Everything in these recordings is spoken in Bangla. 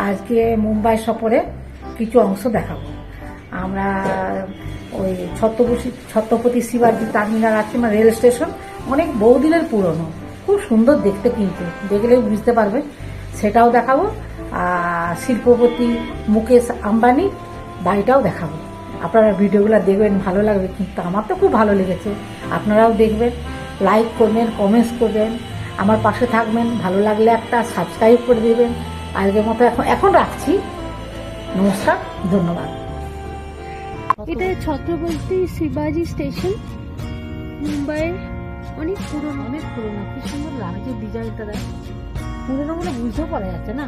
আজকে মুম্বাই সফরে কিছু অংশ দেখাবো। আমরা ওই ছত্রপতি শিবাজি টার্মিনাল আছে, মানে রেল স্টেশন, অনেক বহুদিনের পুরনো, খুব সুন্দর দেখতে, কিন্তু দেখলেও বুঝতে পারবে, সেটাও দেখাবো। আর শিল্পপতি মুকেশ আম্বানি বাড়িটাও দেখাবো। আপনারা ভিডিওগুলো দেখবেন, ভালো লাগবে, কিন্তু আমার তো খুব ভালো লেগেছে, আপনারাও দেখবেন, লাইক করবেন, কমেন্টস করবেন, আমার পাশে থাকবেন। ভালো লাগলে একটা সাবস্ক্রাইব করে দেবেন। আজকের মতো এখন রাখছি, নমস্কার, ধন্যবাদ। এটা ছত্রপতি শিবাজি স্টেশন, মুম্বাইয়ের অনেক পুরনো। কি সুন্দর লাগছে ডিজাইনটা, পুরনো বলে বুঝতেও পারা যাচ্ছে না।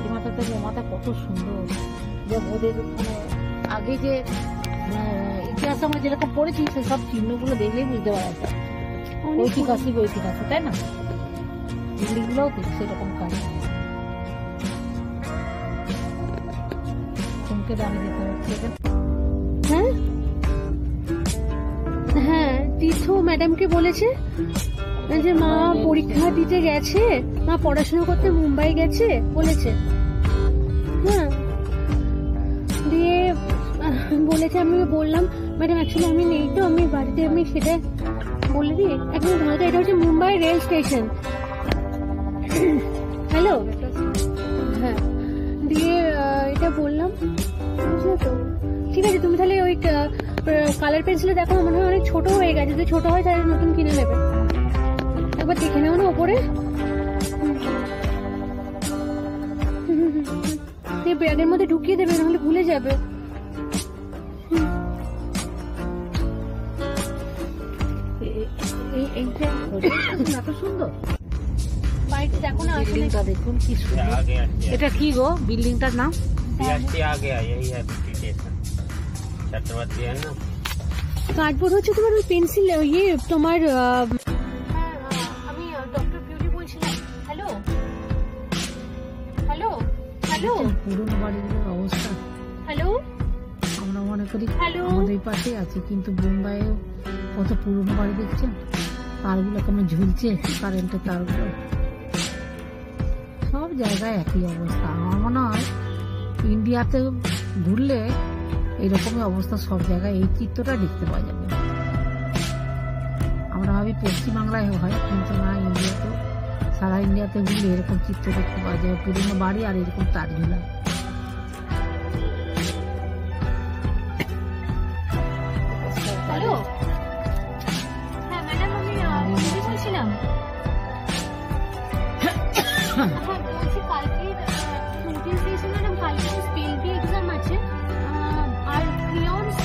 এই মাথা থেকে ও মাথা কত সুন্দর, যে ওদের আগে যে ইতিহাস আমরা যেরকম পড়েছি সেসব চিহ্নগুলো দেখলেই বুঝতে পারা যাচ্ছে ঐতিহাসিক, তাই না? বিল্ডিংগুলোও সেরকম কাজ, চমকে দাঁড়িয়ে যেতে হচ্ছে। হ্যাঁ হ্যাঁ, তীর্থ ম্যাডামকে বলেছে যে মা পরীক্ষা দিতে গেছে, মা পড়াশোনা করতে মুম্বাই গেছে বলেছে। হ্যাঁ, দিয়ে বলেছে, আমি বললাম ম্যাডাম অ্যাকচুয়ালি আমি নেই তো, আমি বাড়িতে, আমি সেটা বলে দিই। একদম ভালো, এটা হচ্ছে মুম্বাই রেল স্টেশন। হ্যালো, হ্যাঁ, দিয়ে এটা বললাম, বুঝলে তো? ঠিক আছে, তুমি তাহলে ওই কালার পেন্সিলে দেখো, মনে হয় অনেক ছোট হয়ে গেছে, যদি ছোট হয় তাহলে নতুন কিনে নেবে, একবার দেখে নেও না ওপরে। ব্যাগের মধ্যে ঢুকিয়ে দেবে, নাহলে ভুলে যাবে। এত সুন্দর বাড়িতে দেখো না, বিল্ডিংটা দেখুন কি সুন্দর। এটা কি গো, বিল্ডিংটার নাম? কার্ডবোর্ড হচ্ছে তোমার ওই পেন্সিল, ইয়ে তোমার। আমি ডক্টর বিউটি বলছিলাম। হ্যালো হ্যালো হ্যালো, পুরনো বাড়িগুলোর অবস্থা, হ্যালো, আমরা মনে করি আমাদের পাশে আছে, কিন্তু বোম্বাইয়েও কত পুরনো বাড়ি দেখছেন, তারগুলো কেমন ঝুলছে, কারেন্টের তারগুলো, সব জায়গায় একই অবস্থা। আমার মনে হয় ইন্ডিয়াতে ঘুরলে এইরকমই অবস্থা, সব জায়গায় এই চিত্রটা দেখতে পাওয়া যাবে। আমরা ভাবি পশ্চিমবাংলায় হয়, কিন্তু না, ইন্ডিয়াতে, সারা ইন্ডিয়াতে ঘুরলে এরকম চিত্র দেখতে পাওয়া যাবে, পুরনো বাড়ি আর এরকম তার ঝুলা। হ্যালো, হ্যাঁ ম্যাডাম, আমি বলছিলাম, বলছি কালকে নোটিশ দিয়েছি ম্যাডাম, কালকে স্পেল বি এক্সাম আছে, আর ক্রেয়ন্স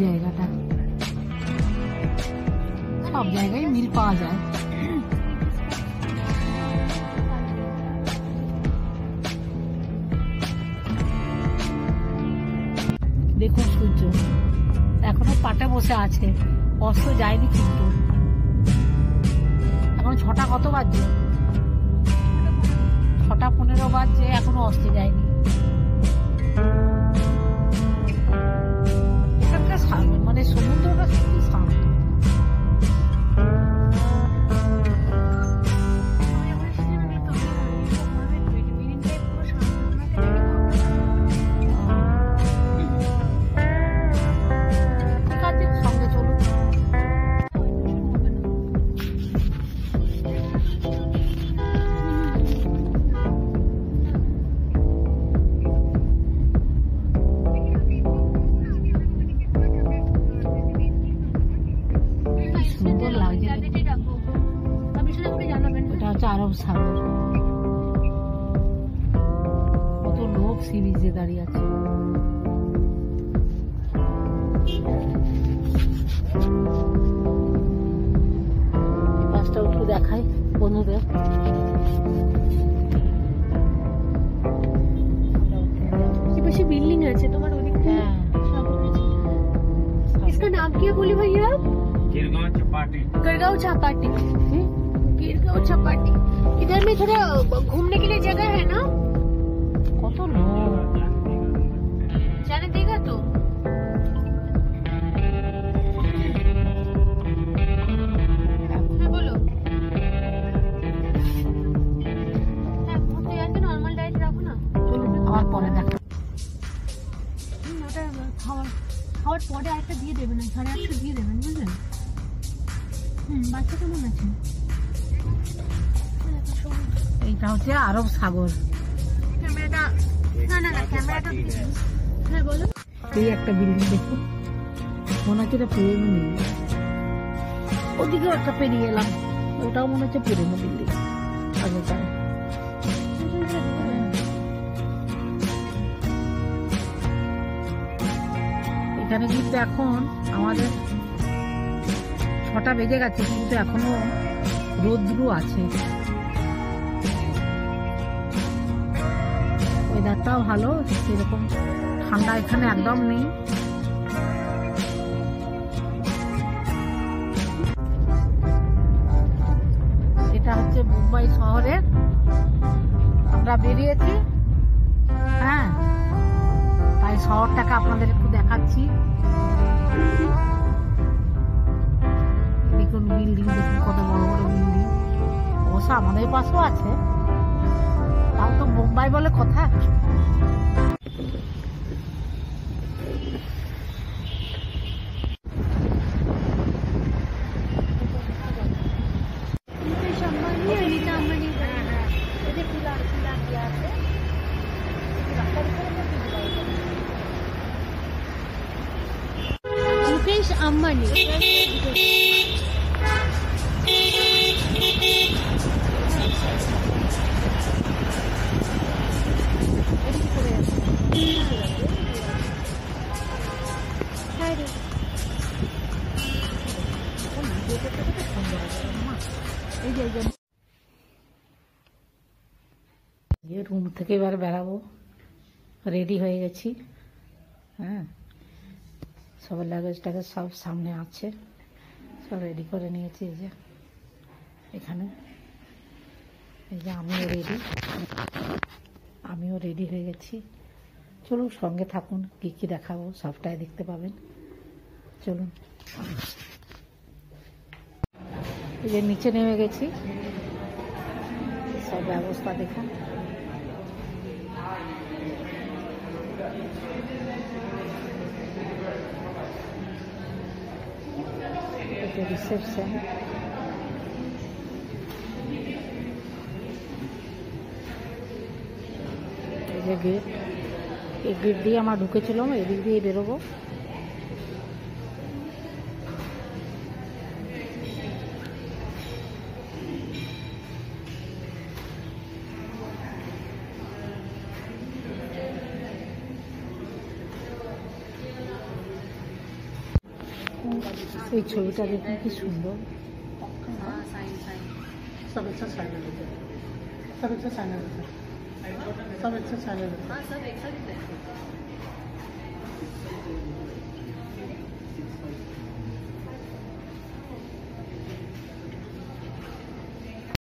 জায়গাটা, সব জায়গায় মিল পাওয়া যায়। দেখুন সূর্য এখনো পাটে বসে আছে, অস্ত যায়নি, কিন্তু এখন 6টা কত বাজছে, 6টা 15 বাজছে, এখনো অস্ত যায়নি। মানে সমুদ্রটা সত্যি শান্ত। সঙ্গে চলুন। লোক সি বিচে দাঁড়িয়ে আছে। পাঁচটা একটু দেখাই বন্ধুদের। पास बिल्डिंग है तुम्हारे ओदिके। हाँ। इसका नाम क्या बोले भैया? गिरगांव चपाटी। गिरगांव चपाटी। गिरगांव चपाटी। इधर में थोड़ा घूमने के लिए जगह है ना? কত লোক। जाने देगा तो? हाँ बोलो। हाँ तो यार के नॉर्मल डाइट रखो ना। আমার পরে দেখা। ওটা খাওয়ার পরে আরেকটা দিয়ে দেবেন, 8:30 দিয়ে দেবেন, বুঝলেন? বাচ্চা কেমন আছে? এইটা হচ্ছে আরব সাগর। ক্যামেরাটা না ক্যামেরাটা হ্যাঁ বলো। এই একটা বিল্ডিং দেখুন, মনে হচ্ছে এটা পুরনো বিল্ডিং। ওদিকেও একটা পেরিয়ে এলাম, ওটাও মনে হচ্ছে পুরনো বিল্ডিং আগেকার। এখানে কিন্তু এখন আমাদের 6টা বেজে গেছে, কিন্তু এখনো রোদ্রু আছে। ওয়েদারটাও ভালো, সেরকম ঠান্ডা এখানে একদম নেই। এটা হচ্ছে মুম্বাই শহরে আমরা বেরিয়েছি। হ্যাঁ, তাই শহরটাকে আপনাদের একটু দেখাচ্ছি। দেখুন বিল্ডিং, দেখুন কত বড় বড় বিল্ডিং। অবশ্য আমাদের পাশেও আছে, তাও তো মুম্বাই বলে কথা। मुकेश अंबानी। রুম থেকে এবার বেরাবো, রেডি হয়ে গেছি। হ্যাঁ, সবার লাগেজ টাগেজ সব সামনে আছে, সব রেডি করে নিয়েছি। এই যে এখানে, এই যে আমিও রেডি হয়ে গেছি। চলুন সঙ্গে থাকুন, কি কি দেখাবো সবটাই দেখতে পাবেন। চলুন, এই যে নিচে নেমে গেছি, সব ব্যবস্থা দেখুন। রিসেপশন, এই যে গেট, এই গেট দিয়ে আমরা ঢুকেছিলাম, এদিক দিয়ে বেরোবো। এই ছবিটা দেখুন কি সুন্দর। सब अच्छा साइड में सब अच्छा साइड में सब अच्छा साइड में।